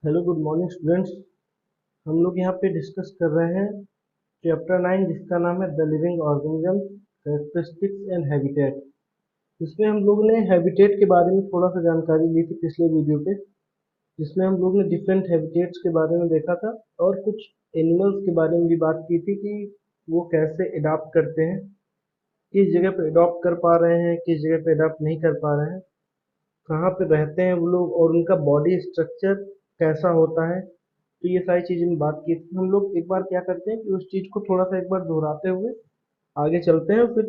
Hello good morning students. हम लोग यहाँ पे डिस्कस कर रहे हैं चैप्टर 9 जिसका नाम है the living organism characteristics and habitat. इसमें हम लोग ने हैबिटेट के बारे में थोड़ा सा जानकारी ली थी पिछले वीडियो पे, जिसमें हम लोग ने डिफरेंट हैबिटेट्स के बारे में देखा था और कुछ एनिमल्स के बारे में भी बात की थी कि वो कैसे अडॉप्ट करते हैं, किस जगह पे अडॉप्ट कर पा रहे हैं, किस जगह पे अडॉप्ट नहीं कर पा रहे हैं, कहाँ पे रहते हैं वो लोग और उनका बॉडी स्ट्रक्चर कैसा होता है। तो ये सारी चीज़ें में बात की थी। हम लोग एक बार क्या करते हैं कि उस चीज़ को थोड़ा सा एक बार दोहराते हुए आगे चलते हैं, फिर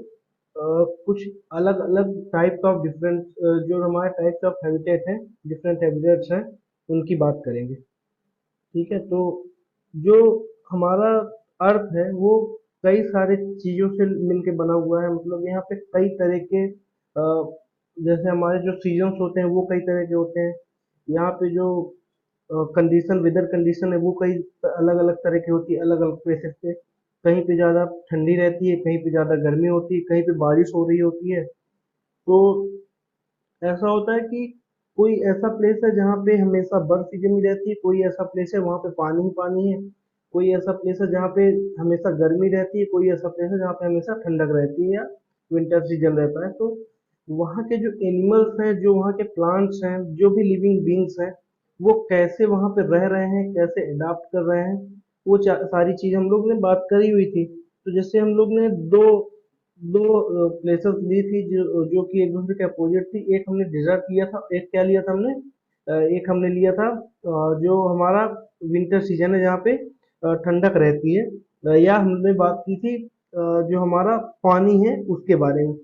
कुछ अलग अलग टाइप ऑफ डिफरेंट जो हमारे टाइप्स ऑफ हैबिटेट हैं, डिफरेंट हैबिटेट्स हैं, उनकी बात करेंगे। ठीक है, तो जो हमारा अर्थ है वो कई सारे चीज़ों से मिलके बना हुआ है। मतलब यहाँ पे कई तरह के जैसे हमारे जो सीजन्स होते हैं वो कई तरह के होते हैं। यहाँ पे जो कंडीशन, वेदर कंडीशन है वो कई अलग अलग तरह की होती है, अलग अलग प्लेसेस पे। कहीं पे ज़्यादा ठंडी रहती है, कहीं पे ज़्यादा गर्मी होती है, कहीं पे बारिश हो रही होती है। तो ऐसा होता है कि कोई ऐसा प्लेस है जहाँ पे हमेशा बर्फ ही जमी रहती है, कोई ऐसा प्लेस है वहाँ पे पानी ही पानी है, कोई ऐसा प्लेस है जहाँ पे हमेशा गर्मी रहती है, कोई ऐसा प्लेस है जहाँ पे हमेशा ठंडक रहती है या विंटर सीजन रहता है। तो वहाँ के जो एनिमल्स हैं, जो वहाँ के प्लांट्स हैं, जो भी लिविंग बींग्स हैं, वो कैसे वहाँ पे रह रहे हैं, कैसे अडाप्ट कर रहे हैं, वो सारी चीज़ हम लोग ने बात करी हुई थी। तो जैसे हम लोग ने दो दो प्लेसेस ली थी जो जो कि एक दूसरे के अपोजिट थी। एक हमने डिजर्ट लिया था, एक क्या लिया था हमने, एक हमने लिया था जो हमारा विंटर सीजन है जहाँ पे ठंडक रहती है। या हमने बात की थी जो हमारा पानी है उसके बारे में।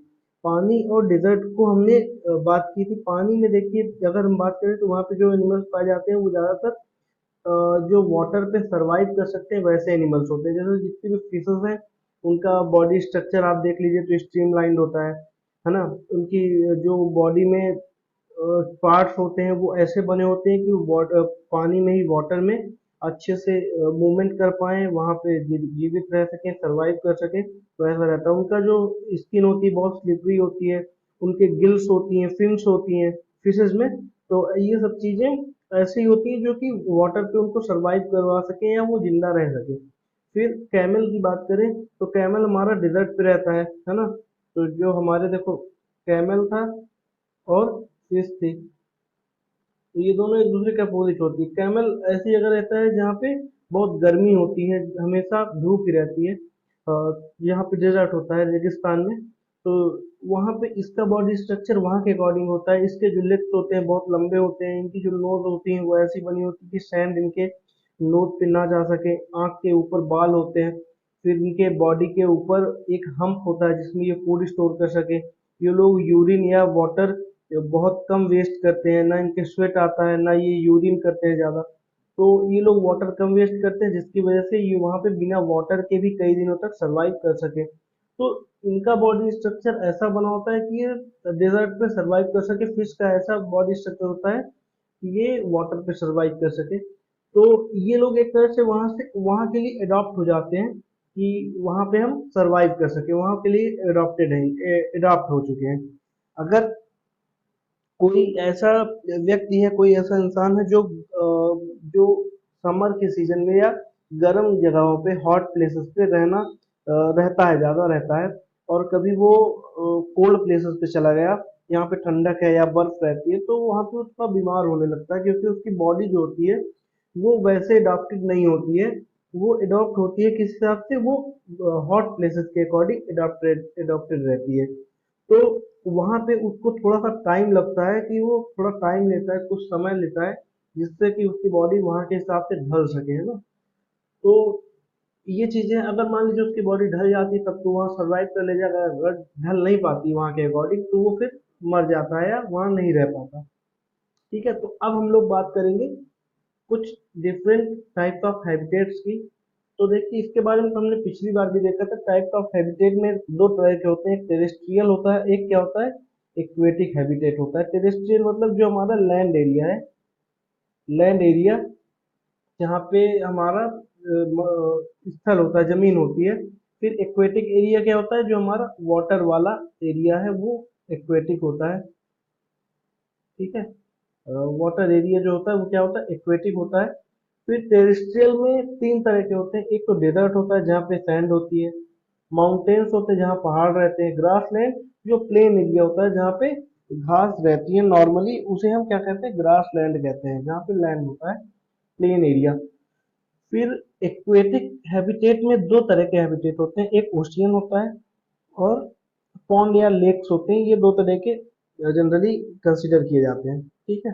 पानी और डेजर्ट को हमने बात की थी। पानी में देखिए, अगर हम बात करें तो वहाँ पे जो एनिमल्स पाए जाते हैं वो ज़्यादातर जो वाटर पे सरवाइव कर सकते हैं वैसे एनिमल्स होते हैं। जैसे जितने भी फिशेस हैं उनका बॉडी स्ट्रक्चर आप देख लीजिए तो स्ट्रीमलाइंड होता है ना। उनकी जो बॉडी में पार्ट्स होते हैं वो ऐसे बने होते हैं कि वो पानी में ही, वाटर में अच्छे से मूवमेंट कर पाएँ, वहाँ पे जीवित रह सकें, सरवाइव कर सकें, तो ऐसा रहता है। उनका जो स्किन होती है बहुत स्लिपरी होती है, उनके गिल्स होती हैं, फिन्स होती हैं फिशेस में। तो ये सब चीज़ें ऐसी होती हैं जो कि वाटर पे उनको सरवाइव करवा सकें या वो जिंदा रह सके। फिर कैमल की बात करें तो कैमल हमारा डिजर्ट पे रहता है ना। तो जो हमारे देखो, कैमल था और फिश थी, तो ये दोनों एक दूसरे के अपोजिट होती है। कैमल ऐसी जगह रहता है जहाँ पे बहुत गर्मी होती है, हमेशा धूप ही रहती है। यहाँ पे डेजर्ट होता है रेगिस्तान में, तो वहाँ पे इसका बॉडी स्ट्रक्चर वहाँ के अकॉर्डिंग होता है। इसके जो लेग्स होते हैं बहुत लंबे होते हैं, इनकी जो नोज होती है वो ऐसी बनी होती है कि सैंड इनके नोज पे ना जा सके। आँख के ऊपर बाल होते हैं। फिर इनके बॉडी के ऊपर एक हम्प होता है जिसमें ये फूड स्टोर कर सके। ये लोग यूरिन या वाटर बहुत कम वेस्ट करते हैं, ना इनके स्वेट आता है, ना ये यूरिन करते हैं ज़्यादा। तो ये लोग वाटर कम वेस्ट करते हैं जिसकी वजह से ये वहाँ पे बिना वाटर के भी कई दिनों तक सरवाइव कर सके। तो इनका बॉडी स्ट्रक्चर ऐसा बना होता है कि ये डेजर्ट पे सरवाइव कर सके। फिश का ऐसा बॉडी स्ट्रक्चर होता है कि ये वाटर पे सरवाइव कर सके। तो ये लोग एक तरह से वहाँ से वहाँ के लिए अडॉप्ट हो जाते हैं कि वहाँ पे हम सरवाइव कर सके, वहाँ के लिए अडॉप्टेड हैं, अडॉप्ट हो चुके हैं। अगर कोई ऐसा व्यक्ति है, कोई ऐसा इंसान है जो समर के सीजन में या गर्म जगहों पे, हॉट प्लेसेस पे रहता है, ज़्यादा रहता है, और कभी वो कोल्ड प्लेसेस पे चला गया, यहाँ पे ठंडक है या बर्फ रहती है, तो वहाँ पे वो थोड़ा बीमार होने लगता है क्योंकि उसकी बॉडी जो होती है वो वैसे अडॉप्टेड नहीं होती है। वो अडॉप्ट होती है किस हिसाब से, वो हॉट प्लेसेस के अकॉर्डिंग अडॉप्टेड अडॉप्टेड रहती है। तो वहाँ पे उसको थोड़ा सा टाइम लगता है कि वो थोड़ा टाइम लेता है, कुछ समय लेता है, जिससे कि उसकी बॉडी वहाँ के हिसाब से ढल सके, है ना। तो ये चीजें अगर मान लीजिए उसकी बॉडी ढल जाती तब तो वहाँ सरवाइव कर ले जाएगा। अगर ढल नहीं पाती वहाँ के अकॉर्डिंग तो वो फिर मर जाता है या वहाँ नहीं रह पाता। ठीक है, तो अब हम लोग बात करेंगे कुछ डिफरेंट टाइप्स ऑफ हैबिटेट्स की। तो देखिए, इसके बारे में तो हमने पिछली बार भी देखा था। टाइप्स ऑफ हैबिटेट में दो तरह के होते हैं, एक टेरेस्ट्रियल होता है, एक क्या होता है, एक्वेटिक हैबिटेट होता है। टेरेस्ट्रियल मतलब जो हमारा लैंड एरिया है, लैंड एरिया जहाँ पे हमारा स्थल होता है, जमीन होती है। फिर एक्वेटिक एरिया क्या होता है, जो हमारा वाटर वाला एरिया है वो एक्वेटिक होता है। ठीक है, वाटर एरिया जो होता है वो क्या होता है, एक्वेटिक होता है। फिर टेरेस्ट्रियल में तीन तरह के होते हैं, एक तो डेजर्ट होता है जहाँ पे सैंड होती है, माउंटेन्स होते हैं जहाँ पहाड़ रहते हैं, ग्रासलैंड जो प्लेन एरिया होता है जहाँ पे घास रहती है नॉर्मली, उसे हम क्या कहते हैं, ग्रास लैंड कहते हैं, जहाँ पे लैंड होता है, प्लेन एरिया। फिर एक्वेटिक हैबिटेट में दो तरह के हैबिटेट होते हैं, एक ओशियन होता है और पॉन्ड या लेक्स होते हैं, ये दो तरह के जनरली कंसिडर किए जाते हैं। ठीक है,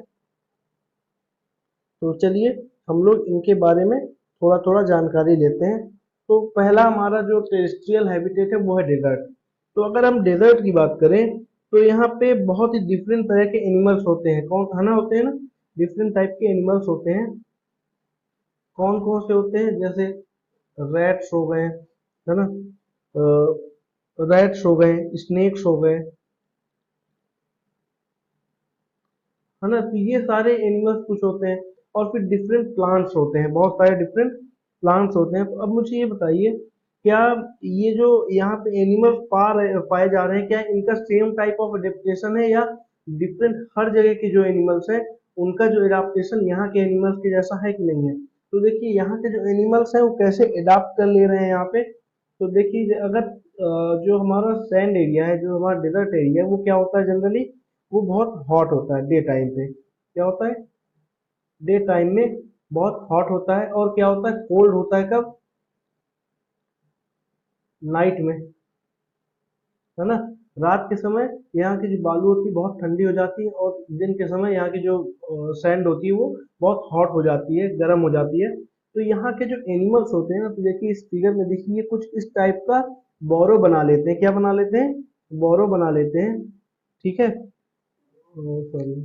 तो चलिए हम लोग इनके बारे में थोड़ा थोड़ा जानकारी लेते हैं। तो पहला हमारा जो टेरेस्ट्रियल हैबिटेट है वो है डेजर्ट। तो अगर हम डेजर्ट की बात करें तो यहाँ पे बहुत ही डिफरेंट तरह के एनिमल्स होते हैं, कौन है ना, होते हैं ना, डिफरेंट टाइप के एनिमल्स होते हैं। कौन कौन से होते हैं, जैसे रैट्स हो गए, है ना, रैट्स हो गए, स्नेक्स हो गए, है ना, तो ये सारे एनिमल्स कुछ होते हैं। और फिर डिफरेंट प्लांट्स होते हैं, बहुत सारे डिफरेंट प्लांट्स होते हैं। तो अब मुझे ये बताइए, क्या ये जो यहाँ पे एनिमल्स पाए जा रहे हैं, क्या इनका सेम टाइप ऑफ एडेप्टेशन है या डिफरेंट, हर जगह के जो एनिमल्स हैं उनका जो एडाप्टेशन यहाँ के एनिमल्स के जैसा है कि नहीं है। तो देखिए यहाँ के जो एनिमल्स हैं वो कैसे एडाप्ट कर ले रहे हैं यहाँ पे। तो देखिए अगर जो हमारा सैंड एरिया है, जो हमारा डेजर्ट एरिया है, वो क्या होता है जनरली, वो बहुत हॉट होता है डे टाइम पे। क्या होता है, डे टाइम में बहुत हॉट होता है। और क्या होता है, कोल्ड होता है कब, नाइट में, है ना। रात के समय यहाँ की जो बालू होती है बहुत ठंडी हो जाती है, और दिन के समय यहाँ की जो सैंड होती है वो बहुत हॉट हो जाती है, गर्म हो जाती है। तो यहाँ के जो एनिमल्स होते हैं ना, तो देखिए इस फिगर में देखिए कुछ इस टाइप का बोरो बना लेते हैं, क्या बना लेते हैं, बोरो बना लेते हैं। ठीक है, सॉरी,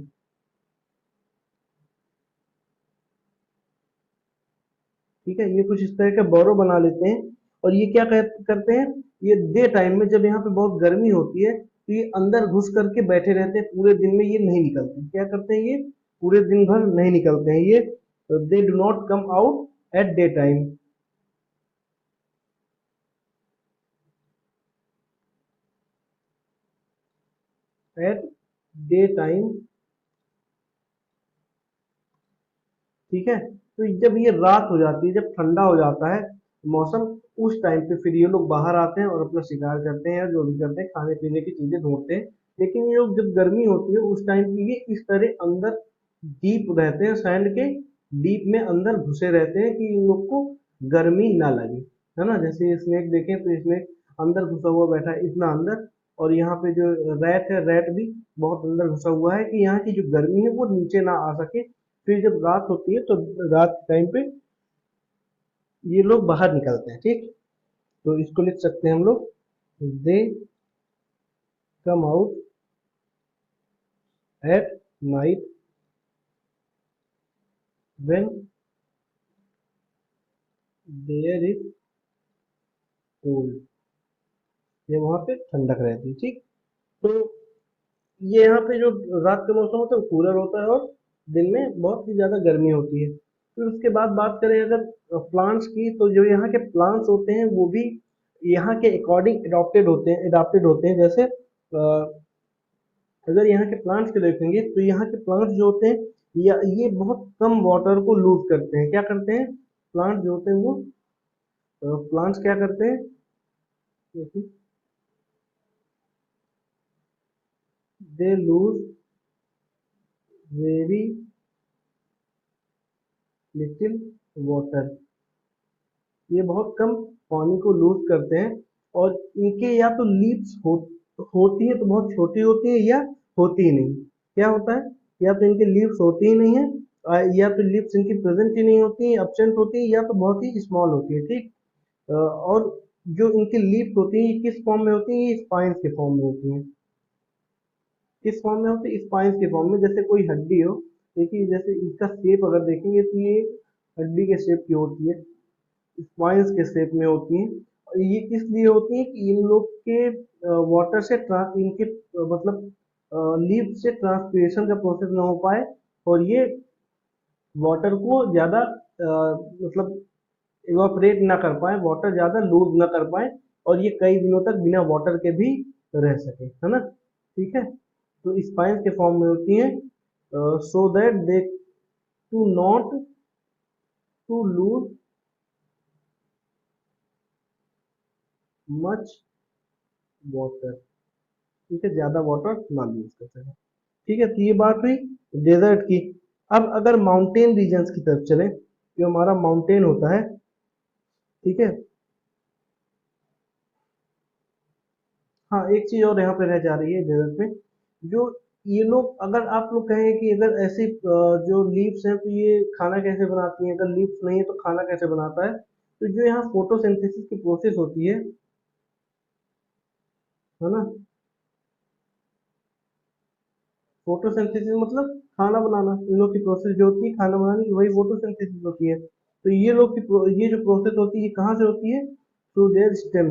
ठीक है, ये कुछ इस तरह के बोरो बना लेते हैं। और ये क्या करते हैं, ये डे टाइम में जब यहाँ पे बहुत गर्मी होती है तो ये अंदर घुस करके बैठे रहते हैं, पूरे दिन में ये नहीं निकलते। क्या करते हैं ये, पूरे दिन भर नहीं निकलते हैं ये, they do not come out at day time, at day time. ठीक है, तो जब ये रात हो जाती है, जब ठंडा हो जाता है मौसम, उस टाइम पे फिर ये लोग बाहर आते हैं और अपना शिकार करते हैं, या जो भी करते हैं, खाने पीने की चीजें ढूंढते हैं। लेकिन ये लोग जब गर्मी होती है उस टाइम पे ये इस तरह अंदर डीप रहते हैं, सैंड के डीप में अंदर घुसे रहते हैं कि इन लोग को गर्मी ना लगे, है ना। जैसे स्नेक देखें तो स्नेक अंदर घुसा हुआ बैठा है इतना अंदर। और यहाँ पे जो रैट है, रैट भी बहुत अंदर घुसा हुआ है कि यहाँ की जो गर्मी है वो नीचे ना आ सके। फिर जब रात होती है तो रात के टाइम पे ये लोग बाहर निकलते हैं। ठीक, तो इसको लिख सकते हैं हम लोग, they come out at night when there is cold, ये वहां पे ठंडक रहती है। ठीक, तो ये यहाँ पे जो रात का मौसम होता है वो कूलर होता है, और दिन में बहुत ही ज्यादा गर्मी होती है। फिर उसके बाद बात करें अगर प्लांट्स की, तो जो यहाँ के प्लांट्स होते हैं वो भी यहाँ के अकॉर्डिंग अडॉप्टेड होते हैं। जैसे अगर यहाँ के प्लांट्स के देखेंगे तो यहाँ के प्लांट्स जो होते हैं या ये बहुत कम वाटर को लूज करते हैं। क्या करते हैं, प्लांट्स जो होते हैं वो, प्लांट्स क्या करते हैं, they lose very little water, ये बहुत कम पानी को लूज करते हैं। और इनके या तो होती है तो बहुत छोटी होती है, या होती ही नहीं। क्या होता है, या तो इनके लीव्स होती ही नहीं है, या तो लीव्स इनकी प्रेजेंट ही नहीं होती है, एब्सेंट होती है, या तो बहुत ही स्मॉल होती है। ठीक, और जो इनकी लीव्स होती है ये किस फॉर्म में होती है, ये स्पाइंस के फॉर्म में होती है। किस फॉर्म में होती है, स्पाइंस के फॉर्म में, जैसे कोई हड्डी हो। देखिए जैसे इसका शेप अगर देखेंगे तो ये हड्डी के शेप की होती है, स्पाइंस के शेप में होती हैं। और ये इसलिए होती हैं कि इन लोग के वाटर से इनके मतलब लीफ से ट्रांसपीरेशन का प्रोसेस ना हो पाए, और ये वाटर को ज़्यादा मतलब इवापोरेट ना कर पाए, वाटर ज़्यादा लूज ना कर पाए, और ये कई दिनों तक बिना वाटर के भी रह सके, है ना। ठीक है, तो स्पाइंस के फॉर्म में होती हैं, so that they to not to lose much water, ठीक है, ज्यादा वाटर ना लूज कर सके। ठीक है, तो ये बात हुई डेजर्ट की। अब अगर माउंटेन रीजन्स की तरफ चलें, जो हमारा माउंटेन होता है, ठीक है। हाँ, एक चीज और यहाँ पे रह जा रही है डेजर्ट में, जो ये लोग, अगर आप लोग कहें कि अगर ऐसी जो लीव्स हैं तो ये खाना कैसे बनाती हैं, अगर लीव्स नहीं है तो खाना कैसे बनाता है, तो जो यहाँ फोटोसिंथेसिस की प्रोसेस होती है ना, फोटोसिंथेसिस मतलब खाना बनाना, इन लोग की प्रोसेस जो होती है खाना बनाने की, वही फोटोसिंथेसिस होती है। तो ये लोग की ये जो प्रोसेस होती है, ये कहाँ से होती है? थ्रू देयर स्टेम,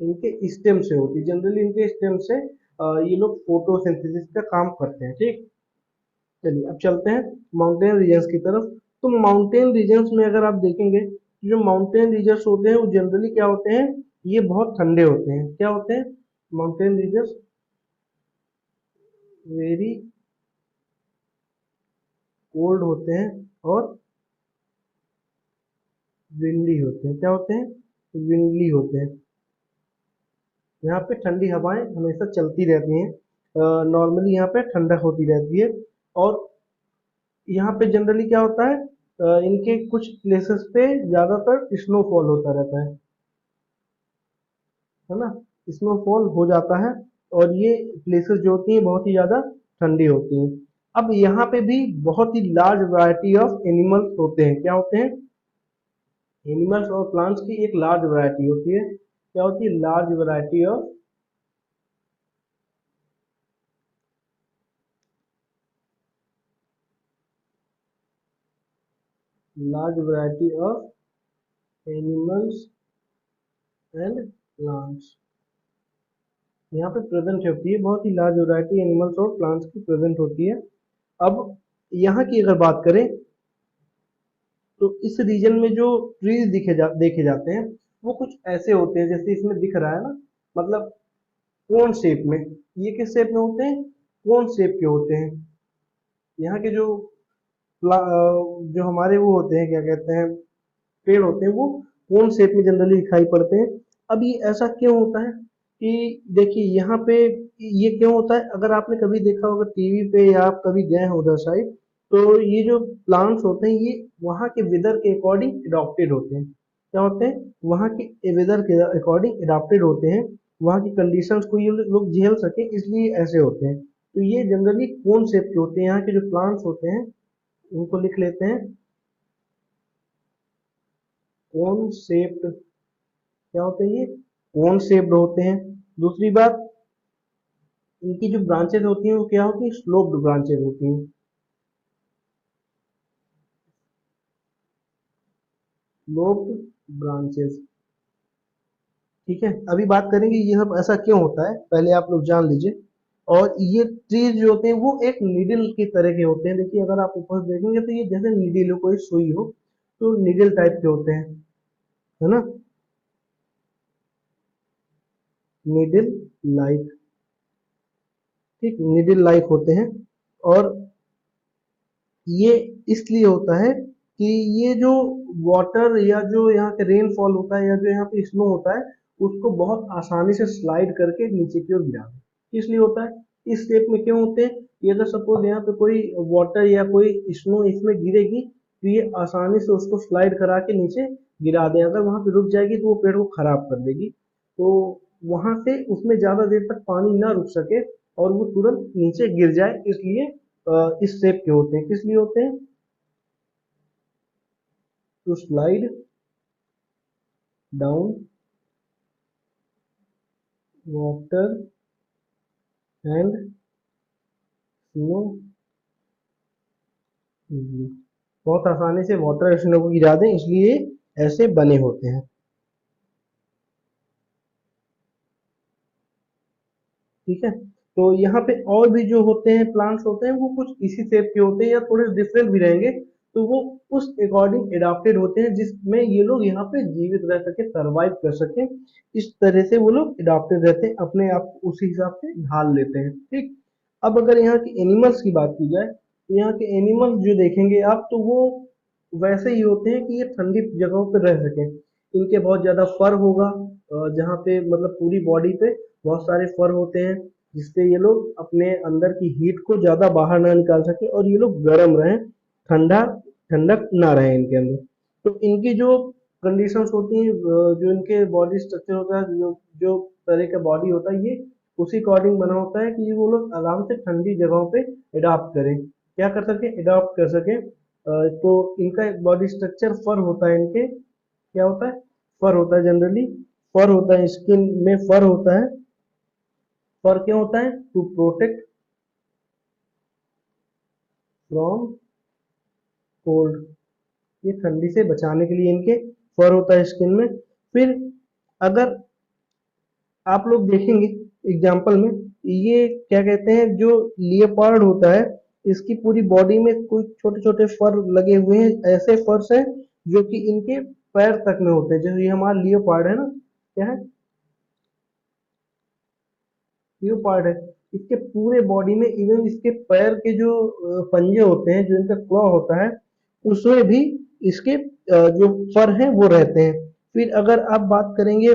इनके स्टेम से होती है, जनरली इनके स्टेम से ये लोग फोटोसिंथेसिस का काम करते हैं। ठीक, चलिए अब चलते हैं माउंटेन रीजन्स की तरफ। तो माउंटेन रीजन्स में अगर आप देखेंगे, जो माउंटेन रीजन्स होते हैं वो जनरली क्या होते हैं, ये बहुत ठंडे होते हैं। क्या होते हैं? माउंटेन रीजन्स वेरी कोल्ड होते हैं और विंडी होते हैं। क्या होते हैं? विंडली होते हैं। यहाँ पे ठंडी हवाएं हमेशा चलती रहती हैं, नॉर्मली यहाँ पे ठंडक होती रहती है। और यहाँ पे जनरली क्या होता है, इनके कुछ प्लेसेस पे ज्यादातर स्नोफॉल होता रहता है ना, स्नोफॉल हो जाता है। और ये प्लेसेस जो होती हैं बहुत ही ज्यादा ठंडी होती हैं। अब यहाँ पे भी बहुत ही लार्ज वैरायटी ऑफ एनिमल्स होते हैं। क्या होते हैं? एनिमल्स और प्लांट्स की एक लार्ज वैरायटी होती है। क्या होती है? Large variety of large variety of animals and plants यहाँ पे प्रेजेंट होती है। बहुत ही लार्ज वैरायटी एनिमल्स और प्लांट्स की प्रेजेंट होती है। अब यहाँ की अगर बात करें, तो इस रीजन में जो ट्रीज देखे जाते हैं, वो कुछ ऐसे होते हैं जैसे इसमें दिख रहा है ना, मतलब कोन शेप में। ये किस शेप में होते हैं? कोन शेप के होते हैं। यहाँ के जो जो हमारे वो होते हैं, क्या कहते हैं, पेड़ होते हैं, वो कोन शेप में जनरली दिखाई पड़ते हैं। अब ये ऐसा क्यों होता है कि देखिए यहाँ पे ये क्यों होता है, अगर आपने कभी देखा होगा टीवी पे या आप कभी गए हो उधर साइड, तो ये जो प्लांट्स होते हैं ये वहाँ के वेदर के अकॉर्डिंग अडॉप्टेड होते हैं। क्या होते हैं? वहाँ के वेदर के अकॉर्डिंग अडॉप्टेड होते हैं, वहाँ की कंडीशंस को ये लोग झेल सके, इसलिए ऐसे होते हैं। तो ये जनरली कोन शेप के होते हैं। यहाँ के जो प्लांट्स होते हैं उनको लिख लेते हैं कोन शेप्ड। क्या होते हैं ये? कोन शेप्ड होते हैं। दूसरी बात, इनकी जो ब्रांचेस होती हैं वो क्या होती है? स्लोप्ड ब्रांचेस होती हैं। Sloped branches. ठीक है, अभी बात करेंगे ये सब ऐसा क्यों होता है, पहले आप लोग जान लीजिए। और ये ट्रीज जो होते हैं वो एक नीडल की तरह के होते हैं। देखिए अगर आप ऊपर से देखेंगे तो ये जैसे नीडल हो, कोई सुई हो, तो नीडल टाइप के होते हैं, है ना, नीडल लाइक। ठीक, नीडल लाइक होते हैं। और ये इसलिए होता है कि ये जो वाटर या जो यहाँ पे रेनफॉल होता है या जो यहाँ पे स्नो होता है, उसको बहुत आसानी से स्लाइड करके नीचे की ओर गिरा दे। इसलिए होता है। इस शेप में क्यों होते हैं? ये अगर सपोज यहाँ पे कोई वाटर या कोई स्नो इसमें गिरेगी तो ये आसानी से उसको स्लाइड करा के नीचे गिरा दे। अगर वहां पे रुक जाएगी तो वो पेड़ को खराब कर देगी। तो वहां से उसमें ज्यादा देर तक पानी ना रुक सके और वो तुरंत नीचे गिर जाए, इसलिए इस शेप के होते हैं। किस लिए होते हैं? To slide down water and snow easily, बहुत आसानी से वाटर स्नो को गिरा दें, इसलिए ऐसे बने होते हैं। ठीक है, तो यहाँ पे और भी जो होते हैं प्लांट्स होते हैं वो कुछ इसी शेप के होते हैं या थोड़े डिफरेंट भी रहेंगे। तो वो उस अकॉर्डिंग एडाप्टेड होते हैं जिसमें ये लोग यहाँ पे जीवित रह सके, सरवाइव कर सके। इस तरह से वो लोग एडाप्टेड रहते हैं, अपने आप को उसी हिसाब से ढाल लेते हैं। ठीक, अब अगर यहाँ के एनिमल्स की बात की जाए तो यहाँ के एनिमल्स जो देखेंगे आप तो वो वैसे ही होते हैं कि ये ठंडी जगहों पे रह सकें। इनके बहुत ज़्यादा फर होगा, जहाँ पे मतलब पूरी बॉडी पे बहुत सारे फर होते हैं, जिससे ये लोग अपने अंदर की हीट को ज़्यादा बाहर ना निकाल सके और ये लोग गर्म रहें, ठंडा ठंडक ना रहे इनके अंदर। तो इनकी जो कंडीशंस होती हैं, जो इनके बॉडी स्ट्रक्चर होता है, जो जो तरह का बॉडी होता है, ये उसी अकॉर्डिंग बना होता है कि ये वो लोग आराम से ठंडी जगहों पे अडॉप्ट करें, क्या कर सके, अडॉप्ट कर सके। तो इनका एक बॉडी स्ट्रक्चर फर होता है, इनके क्या होता है, फर होता है, जनरली फर होता है, स्किन में फर होता है। फर क्यों होता है? टू प्रोटेक्ट फ्रॉम कोल्ड, ये ठंडी से बचाने के लिए इनके फर होता है स्किन में। फिर अगर आप लोग देखेंगे एग्जाम्पल में, ये क्या कहते हैं, जो लियोपार्ड होता है, इसकी पूरी बॉडी में कुछ छोटे छोटे फर लगे हुए हैं, ऐसे फर्स हैं जो कि इनके पैर तक में होते हैं। जैसे ये हमारा लियोपार्ड है ना, क्या है, लियोपार्ड है, इसके पूरे बॉडी में इवन इसके पैर के जो पंजे होते हैं, जो इनका क्लॉ होता है, उसमें भी इसके जो फर हैं वो रहते हैं। फिर अगर आप बात करेंगे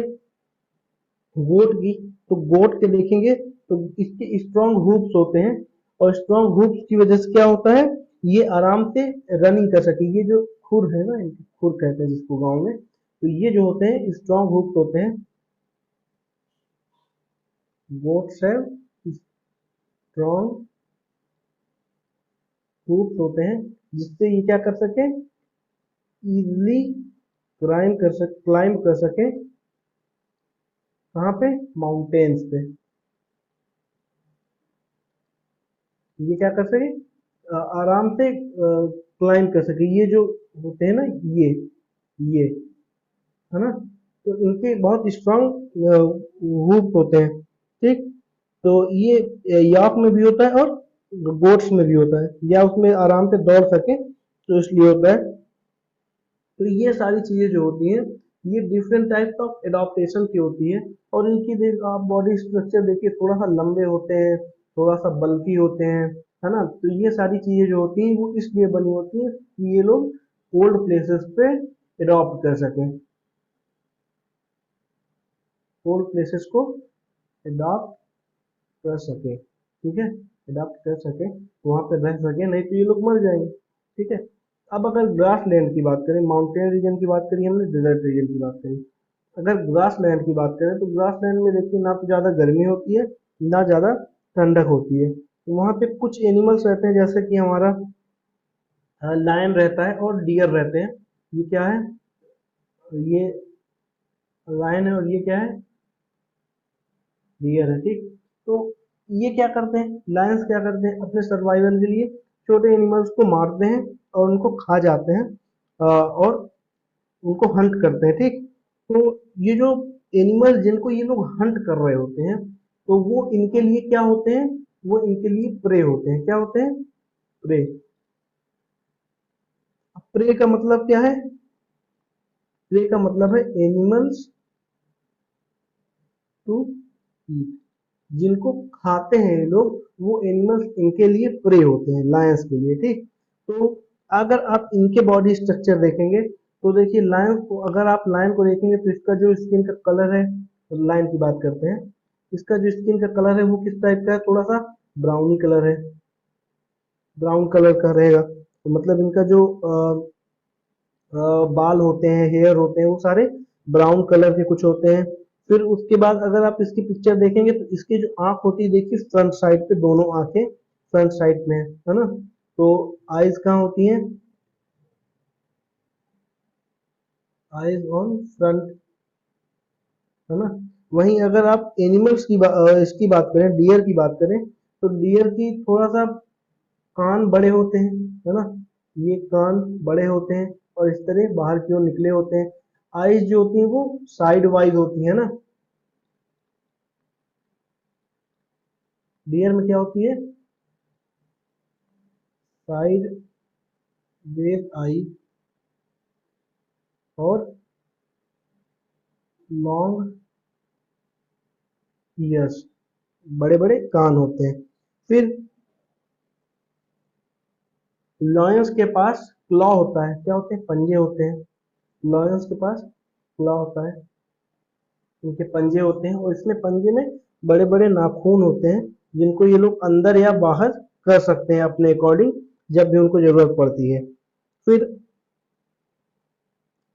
गोट की, तो गोट के देखेंगे तो इसके स्ट्रॉन्ग हुप्स होते हैं, और स्ट्रॉन्ग हुप्स की वजह से क्या होता है, ये आराम से रनिंग कर सके। ये जो खुर है ना, इनके खुर कहते हैं जिसको गांव में, तो ये जो होते हैं स्ट्रॉन्ग हुप्स होते हैं। गोट्स हैव स्ट्रॉन्ग हुप्स होते हैं, जिससे ये क्या कर सके, इजिली क्लाइंब कर सके, कहाँ पे, माउंटेन्स पे। ये क्या कर सके, आराम से क्लाइंब कर सके। ये जो होते हैं ना, ये है ना, तो इनके बहुत स्ट्रांग हुक होते हैं, ठीक। तो ये याक में भी होता है और गोट्स में भी होता है, या उसमें आराम से दौड़ सके तो इसलिए होता है। तो ये सारी चीजें जो होती हैं, ये डिफरेंट टाइप्स ऑफ एडॉप्टेशन की होती है। और इनकी देख आप बॉडी स्ट्रक्चर देखिए, थोड़ा सा लंबे होते हैं, थोड़ा सा बल्की होते हैं, है ना। तो ये सारी चीजें जो होती हैं वो इसलिए बनी होती हैं कि ये लोग कोल्ड प्लेसेस पे अडॉप्ट कर सकें, कोल्ड प्लेसेस को अडॉप्ट कर सके, ठीक है, अडॉप्ट कर सके, वहां पे रह सके, नहीं तो ये लोग मर जाएंगे, ठीक है। अब अगर ग्रास लैंड की बात करें, माउंटेन रीजन की बात करी हमने, डेजर्ट रीजन की बात करी, अगर ग्रास लैंड की बात करें तो ग्रास लैंड में देखिए ना तो ज़्यादा गर्मी होती है, ना ज़्यादा ठंडक होती है। तो वहाँ पे कुछ एनिमल्स रहते हैं, जैसे कि हमारा लायन रहता है और डियर रहते हैं। ये क्या है, ये लायन है और ये क्या है, डियर है, ठीक। तो ये क्या करते हैं, लायंस क्या करते हैं, अपने सर्वाइवल के लिए छोटे एनिमल्स को मारते हैं और उनको खा जाते हैं, और उनको हंट करते हैं, ठीक। तो ये जो एनिमल जिनको ये लोग हंट कर रहे होते हैं, तो वो इनके लिए क्या होते हैं, वो इनके लिए प्रे होते हैं। क्या होते हैं, प्रे। प्रे का मतलब क्या है, प्रे का मतलब है एनिमल्स टू ईट, जिनको खाते हैं ये लोग, वो एनिमल्स इनके लिए प्रे होते हैं, लायंस के लिए, ठीक। तो अगर आप इनके बॉडी स्ट्रक्चर देखेंगे तो देखिए, लायन को अगर आप लायन को देखेंगे तो इसका जो स्किन का कलर है, तो लायन की बात करते हैं, इसका जो स्किन का कलर है वो किस टाइप का है, थोड़ा सा ब्राउनी कलर है, ब्राउन कलर का रहेगा। तो मतलब इनका जो बाल होते हैं, हेयर होते हैं, वो सारे ब्राउन कलर के कुछ होते हैं। फिर उसके बाद अगर आप इसकी पिक्चर देखेंगे तो इसकी जो आंख होती है, देखिए फ्रंट साइड पे दोनों आंखें फ्रंट साइड में है ना। तो आईज कहाँ होती हैं, आईज ऑन फ्रंट, है ना। वहीं अगर आप एनिमल्स की इसकी बात करें, डियर की बात करें, तो डियर की थोड़ा सा कान बड़े होते हैं, है ना, ये कान बड़े होते हैं और इस तरह बाहर की ओर निकले होते हैं। आईज जो होती हैं वो साइड वाइज होती है ना, डियर में क्या होती है, साइड वेव आई और लॉन्ग ईयर्स, बड़े बड़े कान होते हैं। फिर लॉयंस के पास क्लॉ होता है, क्या होते हैं, पंजे होते हैं। लॉयंस के पास क्लॉ होता है, इनके पंजे होते हैं, और इसमें पंजे में बड़े बड़े नाखून होते हैं जिनको ये लोग अंदर या बाहर कर सकते हैं अपने अकॉर्डिंग, जब भी उनको जरूरत पड़ती है। फिर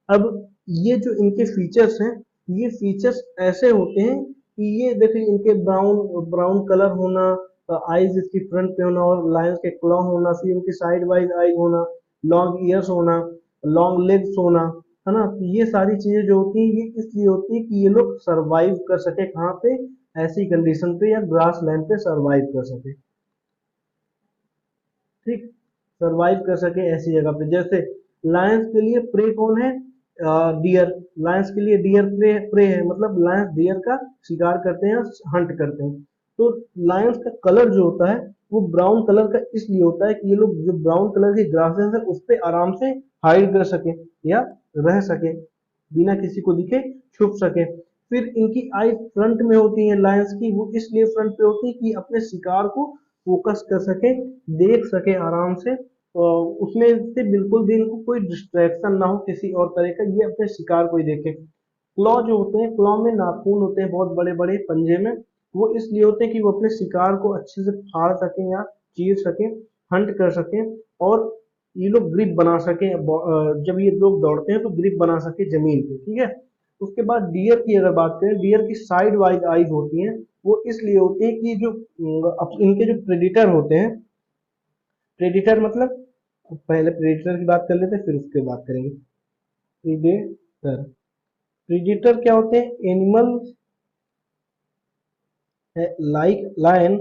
अब ये जो इनके फीचर्स हैं, ये फीचर्स ऐसे होते हैं कि ये देखिए इनके ब्राउन ब्राउन कलर होना, आईज इसकी फ्रंट पे होना, और लायंस के क्लॉ होना, फिर इनकी साइड वाइज आई होना, लॉन्ग ईयर्स होना, लॉन्ग लेग्स होना, है ना। तो ये सारी चीजें जो होती हैं ये इसलिए होती है कि ये लोग सरवाइव कर सके, कहाँ पे, ऐसी कंडीशन पे या ग्रास लैंड पे सरवाइव कर सके, ठीक, सरवाइव कर सके ऐसी जगह पे। जैसे लायंस के लिए प्रे कौन है, डियर। लायंस के लिए डियर प्रे है, मतलब लायंस डियर का शिकार करते हैं, हंट करते हैं। तो लायंस का कलर जो होता है वो ब्राउन कलर का इसलिए होता है कि ये लोग जो ब्राउन कलर की ग्रासेस है उस पे आराम से हाइड कर सके या रह सके, बिना किसी को दिखे छुप सके। फिर इनकी आई फ्रंट में होती है लायंस की, वो इसलिए फ्रंट पे होती है कि अपने शिकार को फोकस कर सके, देख सके आराम से, उसमें से बिल्कुल भी इनको कोई डिस्ट्रैक्शन ना हो किसी और तरह का, ये अपने शिकार को ही देखे। क्लॉ जो होते हैं, क्लॉ में नाखून होते हैं बहुत बड़े बड़े पंजे में, वो इसलिए होते हैं कि वो अपने शिकार को अच्छे से फाड़ सके या चीर सके, हंट कर सके, और ये लोग ग्रिप बना सके, जब ये लोग दौड़ते हैं तो ग्रिप बना सके जमीन पे, ठीक है। उसके बाद डियर की अगर बात करें, डियर की साइड वाइज आईज होती हैं, वो इसलिए होती है कि जो इनके जो प्रेडिटर होते हैं, प्रेडिटर मतलब, पहले प्रेडिटर की बात कर लेते हैं फिर उसके बात करेंगे। प्रीडेटर, प्रीडेटर क्या होते हैं, एनिमल लाइक लायन,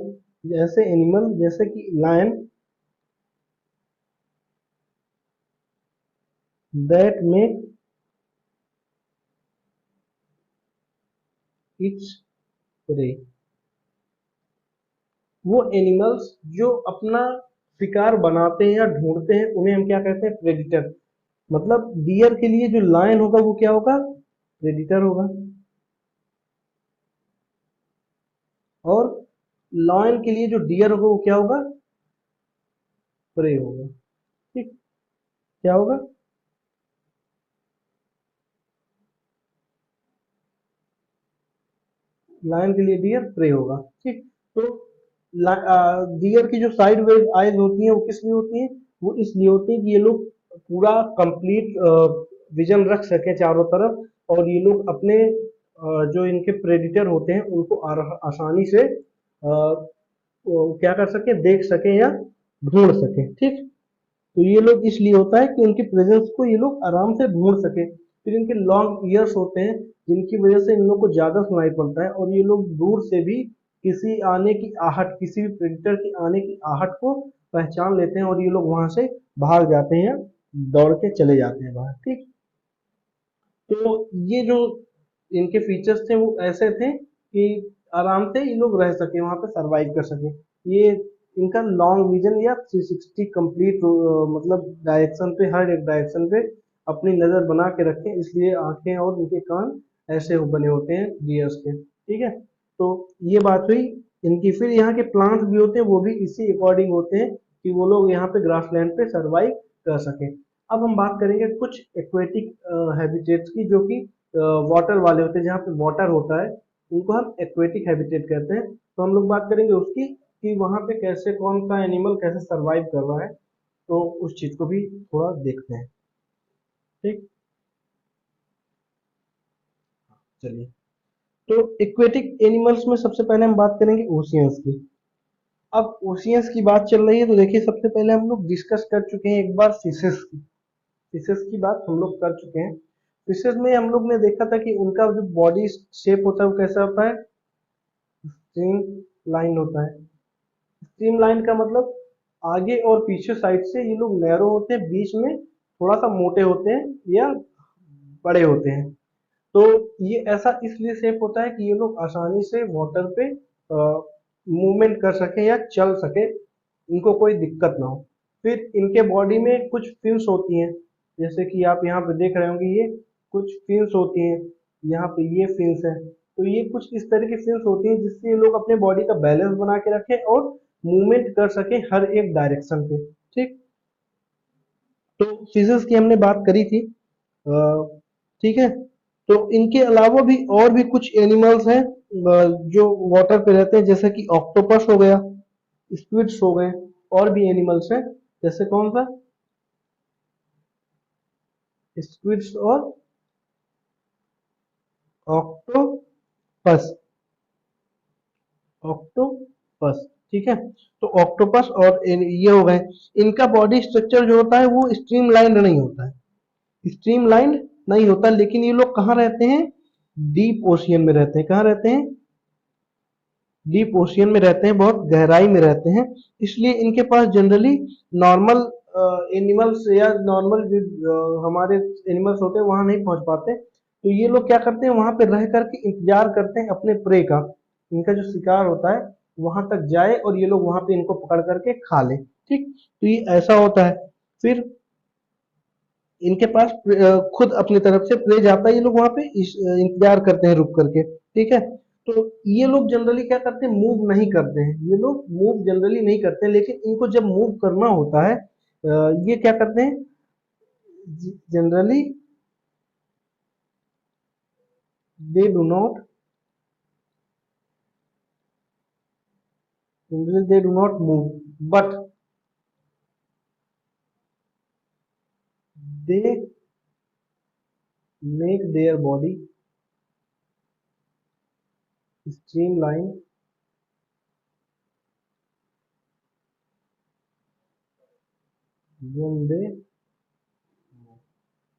जैसे एनिमल जैसे कि lion, that make its prey. वो एनिमल्स जो अपना शिकार बनाते हैं या ढूंढते हैं उन्हें हम क्या कहते हैं, प्रेडिटर। मतलब डियर के लिए जो लायन होगा वो क्या होगा, प्रेडिटर होगा, और लायन के लिए जो डियर होगा वो क्या होगा, प्रे होगा, ठीक, क्या होगा, लायन के लिए डियर प्रे होगा, ठीक। तो डियर की जो साइड वेज आइज होती हैं वो किस लिए होती हैं, वो इसलिए होती है कि ये लोग पूरा कंप्लीट विजन रख सके चारों तरफ, और ये लोग अपने जो इनके प्रेडिटर होते हैं उनको आसानी से वो क्या कर सके, देख सके या ढूंढ सके, ठीक। तो ये लोग इसलिए होता है कि उनकी प्रेजेंस को ये लोग आराम से ढूंढ सके। फिर इनके लॉन्ग ईयर्स होते हैं जिनकी वजह से इन लोग को ज्यादा सुनाई पड़ता है, और ये लोग दूर से भी किसी आने की आहट, किसी भी प्रेडेटर की आने की आहट को पहचान लेते हैं, और ये लोग वहां से भाग जाते हैं, दौड़ के चले जाते हैं बाहर, ठीक। तो ये जो इनके फीचर्स थे वो ऐसे थे कि आराम से ये लोग रह सके, वहां पे सरवाइव कर सके। ये इनका लॉन्ग विजन या 360 कंप्लीट, मतलब डायरेक्शन पे, हर एक डायरेक्शन पे अपनी नजर बना के रखें, इसलिए आंखें और उनके कान ऐसे बने होते हैं डियर्स के, ठीक है। तो ये बात हुई इनकी। फिर यहाँ के प्लांट्स भी होते हैं वो भी इसी अकॉर्डिंग होते हैं कि वो लोग यहाँ पे ग्रासलैंड पे सरवाइव कर सके। अब हम बात करेंगे कुछ एक्वेटिक हैबिटेट्स की, जो कि वाटर वाले होते हैं, जहाँ पे वाटर होता है, उनको हम एक्वेटिक हैबिटेट कहते हैं। तो हम लोग बात करेंगे उसकी कि वहाँ पे कैसे कौन सा एनिमल कैसे सरवाइव कर रहा है, तो उस चीज को भी थोड़ा देखते हैं, ठीक। चलिए, तो एक्वेटिक एनिमल्स में सबसे पहले हम बात करेंगे ओशियंस की। अब ओशियंस की बात चल रही है तो देखिए, सबसे पहले हम लोग डिस्कस कर चुके हैं एक बार फिशेस की, फिशेस की बात हम लोग कर चुके हैं। फिशेस में हम लोग ने देखा था कि उनका जो बॉडी शेप होता है वो कैसा होता है, स्ट्रीम लाइन होता है। स्ट्रीम लाइन का मतलब आगे और पीछे साइड से ये लोग नैरो होते हैं, बीच में थोड़ा सा मोटे होते हैं या बड़े होते हैं। तो ये ऐसा इसलिए शेप होता है कि ये लोग आसानी से वाटर पे मूवमेंट कर सके या चल सके, इनको कोई दिक्कत ना हो। फिर इनके बॉडी में कुछ फिन्स होती हैं, जैसे कि आप यहाँ पे देख रहे होंगे, ये कुछ फिन्स होती हैं, यहाँ पे ये फिन्स है। तो ये कुछ इस तरह की फिन्स होती हैं जिससे ये लोग अपने बॉडी का बैलेंस बना के रखें और मूवमेंट कर सके हर एक डायरेक्शन पे, ठीक। तो फिशेस की हमने बात करी थी, ठीक है। तो इनके अलावा भी और भी कुछ एनिमल्स हैं जो वाटर पे रहते हैं, जैसे कि ऑक्टोपस हो गया, स्क्विड्स हो गए, और भी एनिमल्स हैं, जैसे कौन सा, स्क्विड्स और ऑक्टोपस, ऑक्टोपस, ठीक है। तो ऑक्टोपस और ये हो गए, इनका बॉडी स्ट्रक्चर जो होता है वो स्ट्रीमलाइंड नहीं होता है, स्ट्रीमलाइंड नहीं होता, लेकिन ये लोग कहाँ रहते हैं, डीप ओशियन में रहते हैं। कहाँ रहते हैं, डीप ओशियन में रहते हैं, बहुत गहराई में रहते हैं। इसलिए इनके पास जनरली नॉर्मल एनिमल्स या नॉर्मल जो हमारे एनिमल्स होते हैं वहां नहीं पहुंच पाते। तो ये लोग क्या करते हैं, वहां पे रह करके इंतजार करते हैं अपने प्रे का, इनका जो शिकार होता है वहां तक जाए और ये लोग वहां पे इनको पकड़ करके खा ले, ठीक। तो ये ऐसा होता है। फिर इनके पास खुद अपनी तरफ से प्रे जाता है, ये लोग वहां पे इंतजार करते हैं रुक करके, ठीक है। तो ये लोग जनरली क्या करते हैं, मूव नहीं करते हैं, ये लोग मूव जनरली नहीं करते हैं, लेकिन इनको जब मूव करना होता है ये क्या करते हैं, generally they do not, generally they do not move, but they make their body streamline when they,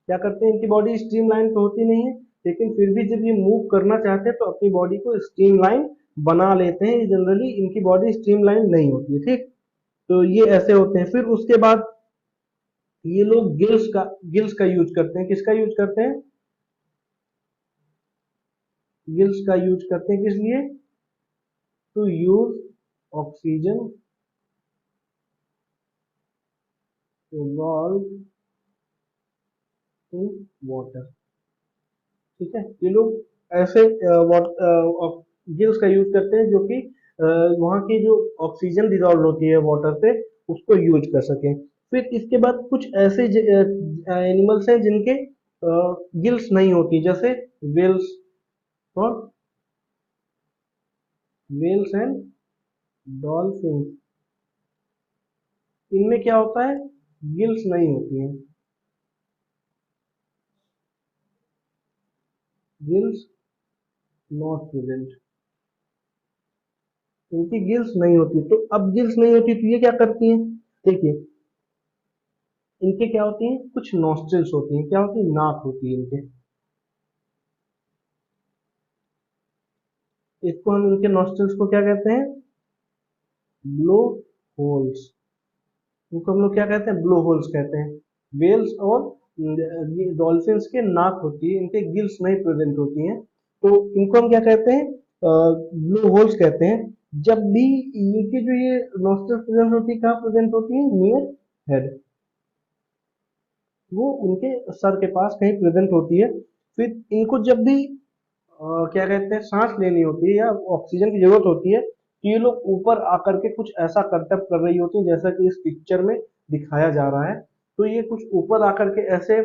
क्या करते हैं, इनकी बॉडी स्ट्रीमलाइन तो होती नहीं है, लेकिन फिर भी जब ये मूव करना चाहते हैं तो अपनी बॉडी को स्ट्रीमलाइन बना लेते हैं। जनरली इनकी बॉडी स्ट्रीमलाइन नहीं होती है, ठीक। तो ये ऐसे होते हैं। फिर उसके बाद ये लोग गिल्स का यूज करते हैं, किसका यूज करते हैं, गिल्स का यूज करते हैं, किस लिए, to use oxygen evolve in water, ठीक है। ये लोग ऐसे गिल्स का यूज करते हैं जो कि वहाँ की जो ऑक्सीजन डिजॉल्व होती है वाटर से उसको यूज कर सकें। फिर इसके बाद कुछ ऐसे एनिमल्स हैं जिनके गिल्स नहीं होती, जैसे वेल्स और वेल्स एंड डॉल्फिन, इनमें क्या होता है, गिल्स नहीं होती हैं, गिल्स नॉट प्रेजेंट, इनकी गिल्स नहीं होती। तो अब गिल्स नहीं होती तो ये क्या करती हैं, देखिए इनके क्या होती हैं, कुछ नॉस्ट्रिल्स होती हैं, क्या होती है, नाक होती है इनके, इसको हम इनके नॉस्ट्रिल्स को क्या कहते हैं, ब्लो होल्स, इनको हम लोग क्या कहते हैं, ब्लो होल्स कहते हैं। वेल्स और डॉल्फिन्स के नाक होती है, इनके गिल्स नहीं प्रेजेंट होती हैं, तो इनको हम क्या कहते हैं, ब्लो होल्स कहते हैं। जब भी इनकी जो ये नॉस्ट्रिल्स प्रेजेंट होती है, कहाँ प्रेजेंट होती है, नियर हेड, वो उनके सर के पास कहीं प्रेजेंट होती है। फिर इनको जब भी क्या कहते हैं, सांस लेनी होती है या ऑक्सीजन की जरूरत होती है, तो ये लोग ऊपर आकर के कुछ ऐसा करतब कर रही होती है, जैसा कि इस पिक्चर में दिखाया जा रहा है। तो ये कुछ ऊपर आकर के ऐसे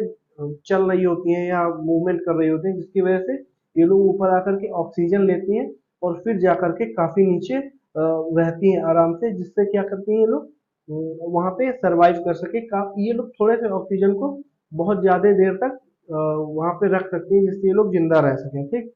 चल रही होती हैं या मूवमेंट कर रही होती हैं, जिसकी वजह से ये लोग ऊपर आकर के ऑक्सीजन लेती हैं और फिर जाकर के काफी नीचे रहती हैं आराम से, जिससे क्या करती हैं ये लोग वहां पे सरवाइव कर सके। ये लोग थोड़े से ऑक्सीजन को बहुत ज्यादा देर तक वहां पे रख सकती हैं, जिससे ये लोग जिंदा रह सकें, ठीक।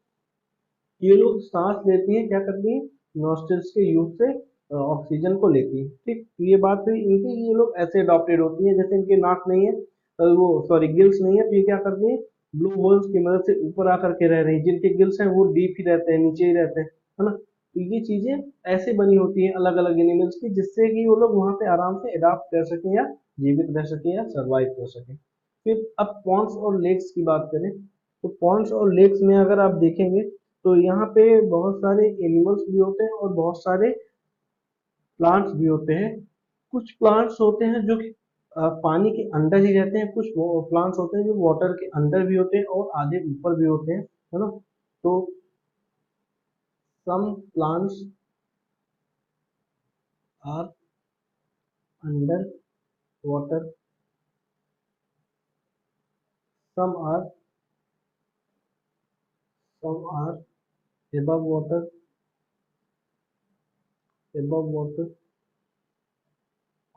ये लोग सांस लेती हैं, क्या करती हैं, नॉस्ट्रिल्स के यूज से ऑक्सीजन को लेती है, ठीक। तो ये बात हुई इनकी, ये लोग ऐसे अडॉप्टेड होती हैं, जैसे इनके नाक नहीं है, वो सॉरी गिल्स नहीं है, तो ये क्या करती हैं, ब्लू होल्स की मदद से ऊपर आकर के रह रही हैं। जिनके गिल्स हैं वो डीप ही रहते हैं, नीचे ही रहते हैं, है ना। तो ये चीजें ऐसे बनी होती हैं अलग अलग एनिमल्स की, जिससे कि वो लोग वहां पे आराम से अडॉप्ट कर सकें या जीवित रह सकें या सर्वाइव कर सकें। फिर अब पॉन्ड्स और लेक्स की बात करें, तो पॉन्ड्स और लेक्स में अगर आप देखेंगे तो यहाँ पे बहुत सारे एनिमल्स भी होते हैं और बहुत सारे प्लांट्स भी होते हैं। कुछ प्लांट्स होते हैं जो कि पानी के अंदर ही रहते हैं, कुछ प्लांट्स होते हैं जो वाटर के अंदर भी होते हैं और आधे ऊपर भी होते हैं, है ना। तो some plants are under water some are above water,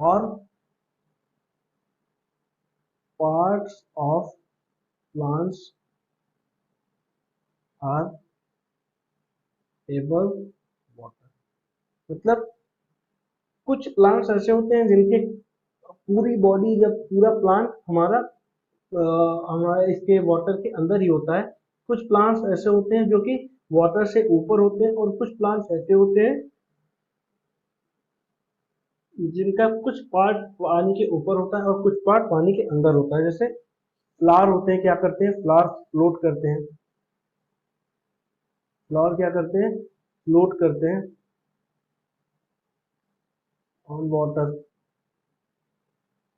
or parts of plants are above water। मतलब कुछ प्लांट्स ऐसे होते हैं जिनके पूरी बॉडी, जब पूरा प्लांट हमारा इसके वाटर के अंदर ही होता है। कुछ प्लांट्स ऐसे होते हैं जो कि वाटर से ऊपर होते हैं, और कुछ प्लांट्स ऐसे होते हैं जिनका कुछ पार्ट पानी के ऊपर होता है और कुछ पार्ट पानी के अंदर होता है। जैसे फ्लावर होते हैं, क्या करते हैं, फ्लावर फ्लोट करते हैं। फ्लावर क्या करते हैं, फ्लोट करते हैं ऑन वाटर।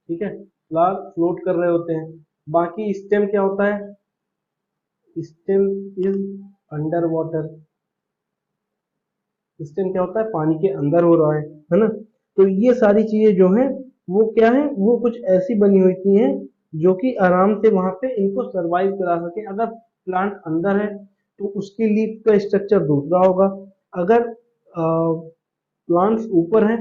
ठीक है, फ्लावर फ्लोट कर रहे होते हैं। बाकी स्टेम क्या होता है, stem is under water. Stem क्या होता है, पानी के अंदर हो रहा है ना। तो ये सारी चीजें जो है वो क्या है, वो कुछ ऐसी बनी हुई हैं जो कि आराम से वहां पे इनको सरवाइव करा सके। अगर प्लांट अंदर है तो उसकी लीफ का स्ट्रक्चर दूसरा होगा, अगर प्लांट्स ऊपर है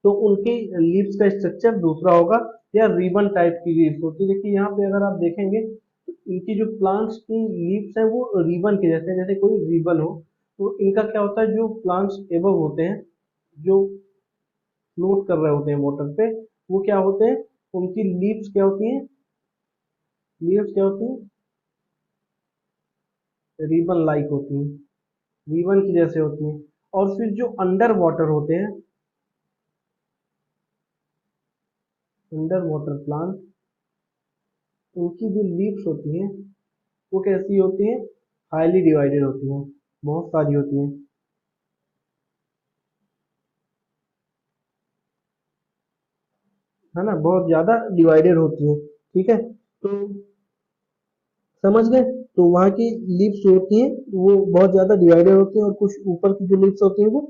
तो उनकी लीव्स का स्ट्रक्चर दूसरा होगा, या रिबन टाइप की लीव्स होती है। देखिए यहाँ पे अगर आप देखेंगे तो इनकी जो प्लांट्स की लीव्स है वो रिबन के जैसे हैं, जैसे कोई रिबन हो। तो इनका क्या होता है, जो प्लांट्स एबव होते हैं, जो फ्लोट कर रहे होते हैं वाटर पे, वो क्या होते हैं, उनकी लीव्स क्या होती हैं, लीव्स क्या होती हैं, रिबन लाइक होती हैं, रिबन की जैसे होती हैं। और फिर जो अंडर वाटर होते हैं, अंडर वाटर प्लांट, उनकी जो लीव्स होती हैं वो कैसी होती हैं, हाईली डिवाइडेड होती हैं, बहुत सारी होती हैं, है ना, बहुत ज्यादा डिवाइडेड होती हैं। ठीक है, तो समझ गए। तो वहाँ की लिप्स होती हैं वो बहुत ज्यादा डिवाइडेड होती हैं, और कुछ ऊपर की जो लिप्स होती हैं वो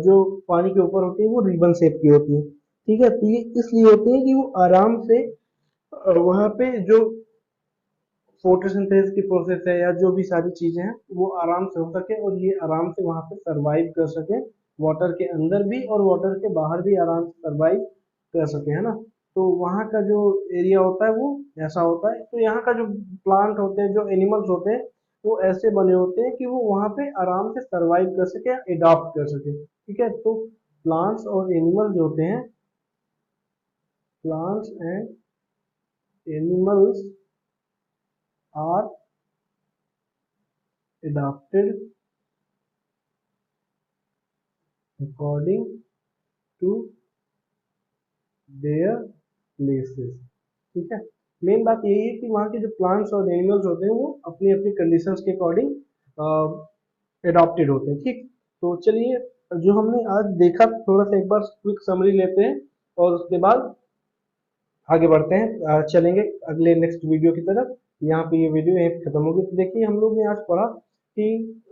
जो पानी के ऊपर होती है वो रिबन शेप की होती है। ठीक है, तो ये इसलिए होती है कि वो आराम से वहाँ पे जो फोटोसिंथेसिस की प्रोसेस है या जो भी सारी चीजें हैं वो आराम से हो सके, और ये आराम से वहाँ पे सरवाइव कर सके, वाटर के अंदर भी और वाटर के बाहर भी आराम से सरवाइव कर सके, है ना। तो वहाँ का जो एरिया होता है वो ऐसा होता है। तो यहाँ का जो प्लांट होते हैं, जो एनिमल्स होते हैं, वो ऐसे बने होते हैं कि वो वहाँ पे आराम से सरवाइव कर सके, एडॉप्ट कर सके। ठीक है, तो प्लांट्स और एनिमल्स होते हैं, plants and animals are adapted according to their places। ठीक है, मेन बात यही है कि वहाँ के जो प्लांट्स और एनिमल्स होते हैं वो अपनी अपनी कंडीशंस के अकॉर्डिंग एडॉप्टेड होते हैं। ठीक, तो चलिए, जो हमने आज देखा थोड़ा सा एक बार क्विक समरी लेते हैं, और उसके बाद आगे बढ़ते हैं, चलेंगे अगले नेक्स्ट वीडियो की तरफ। यहाँ पे ये वीडियो यहीं खत्म होगी। तो देखिए हम लोग ने आज पढ़ा कि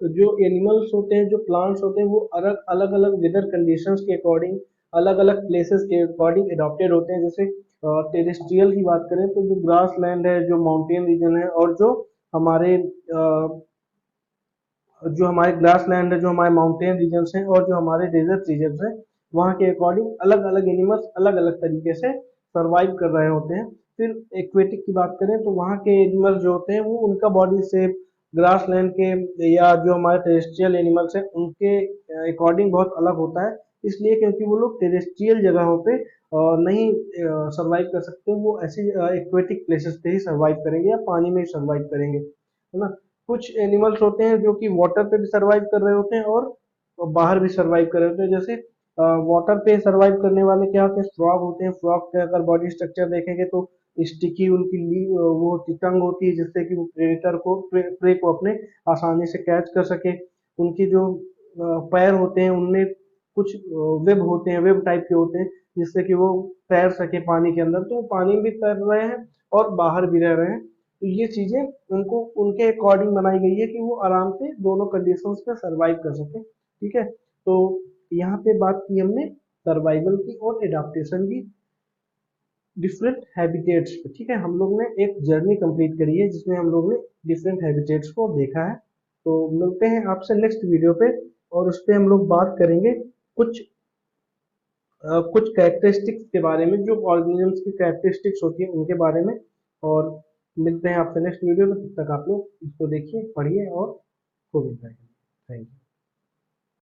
जो एनिमल्स होते हैं, जो प्लांट्स होते हैं, वो अलग अलग अलग वेदर कंडीशंस के अकॉर्डिंग, अलग अलग प्लेसेस के अकॉर्डिंग एडॉप्टेड होते हैं। जैसे टेरेस्ट्रियल की बात करें तो जो ग्रास लैंड है, जो माउंटेन रीजन है, और हमारे जो हमारे ग्रास लैंड है, जो हमारे माउंटेन रीजन्स हैं, और जो हमारे डेजर्ट रीजन्स हैं, वहाँ के अकॉर्डिंग अलग अलग एनिमल्स अलग अलग तरीके से सर्वाइव कर रहे होते हैं। फिर एक्वेटिक की बात करें तो वहाँ के एनिमल्स जो होते हैं वो उनका बॉडी शेप ग्रास लैंड के या जो हमारे टेरेस्ट्रियल एनिमल्स हैं उनके अकॉर्डिंग बहुत अलग होता है। इसलिए क्योंकि वो लोग टेरेस्ट्रियल जगहों पे नहीं सर्वाइव कर सकते, वो ऐसी एक्वेटिक प्लेसेस पे ही सर्वाइव करेंगे या पानी में ही सर्वाइव करेंगे, है ना। कुछ एनिमल्स होते हैं जो कि वाटर पे भी सर्वाइव कर रहे होते हैं और बाहर भी सर्वाइव कर रहे होते हैं। जैसे वाटर पे सर्वाइव करने वाले क्या होते हैं, फ्रॉग होते हैं। फ्रॉग के अगर बॉडी स्ट्रक्चर देखेंगे तो स्टिकी उनकी वो टंग होती है, जिससे कि वो प्रेडेटर को प्रे को अपने आसानी से कैच कर सके। उनकी जो पैर होते हैं उनमें कुछ वेब होते हैं, वेब टाइप के होते हैं, जिससे कि वो तैर सके पानी के अंदर। तो वो पानी में भी तैर रहे हैं और बाहर भी रह रहे हैं। तो ये चीजें उनको उनके अकॉर्डिंग बनाई गई है कि वो आराम से दोनों कंडीशंस पे सरवाइव कर सके। ठीक है, तो यहाँ पे बात की हमने सर्वाइवल की और एडाप्टेशन की। डिफरेंट हैबिटेट्स पे। ठीक है, हम लोग ने एक जर्नी कंप्लीट करी है जिसमें हम लोग ने डिफरेंट हैबिटेट्स को देखा है। तो मिलते हैं आपसे नेक्स्ट वीडियो पे, और उस पे हम लोग बात करेंगे कुछ कुछ कैरेक्टरिस्टिक्स के बारे में, जो ऑर्गेनिजम्स की कैरेक्टरिस्टिक्स होती है उनके बारे में। और मिलते हैं आपसे नेक्स्ट वीडियो में, तब तक आप लोग इसको देखिए, पढ़िए और खूब एंजॉय करिए। Thank you.